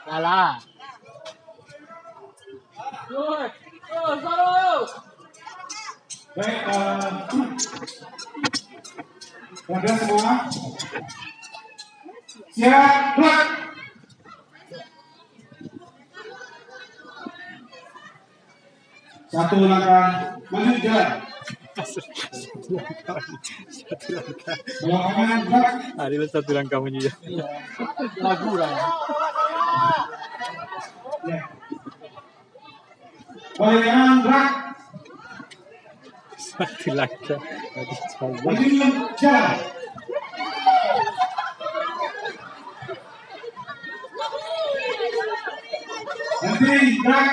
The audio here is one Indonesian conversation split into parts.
Salah. Baik, pada semua siap, gerak. Satu langkah maju jalan. Belakangan gerak. Ada satu langkah maju. Lagu lah. Balik kanan gerak. Satu langkah. Maju jalan. Nanti gerak.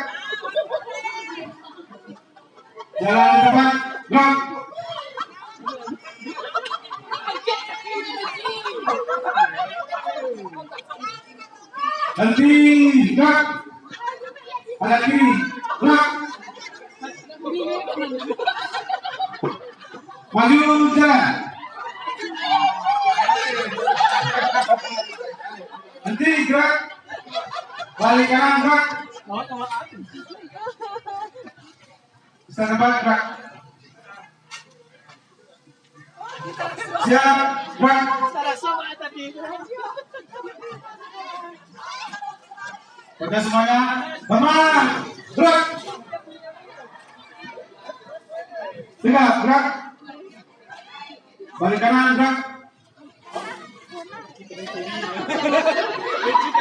Jalan depan gerak. Nanti gerak. Ada kiri gerak. Maju jalan. Nanti gerak. Balik kanan gerak. Bisa depan gerak. Siap gerak. Pada semuanya bermain gerak. Tegak gerak. Balik kanan gerak.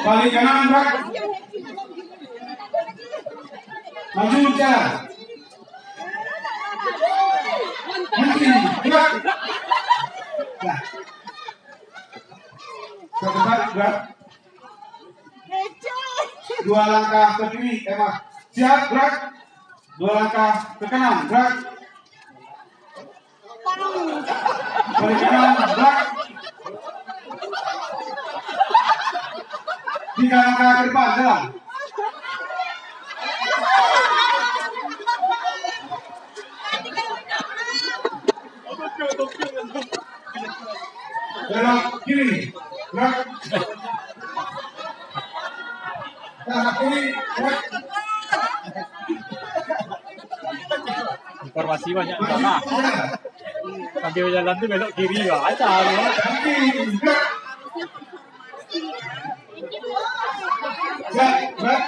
Balik kanan gerak. Maju jalan. Nanti gerak. Nah. Ke depan gerak. Dua langkah ke kiri, siap gerak. Dua langkah ke kanan, gerak. Balik kanan, gerak. Tiga langkah ke depan, jalan. Belok kiri, gerak. Kanan kiri, gerak. Informasi banyak sana. Sambil jalan tuh belok kiri ya, acar ya. Gerak.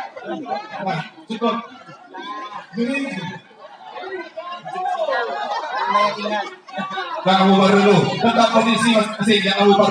Wah, cukup. Gini. Jangan ubah dulu. Tetap posisi masing-masing. Jangan ubah.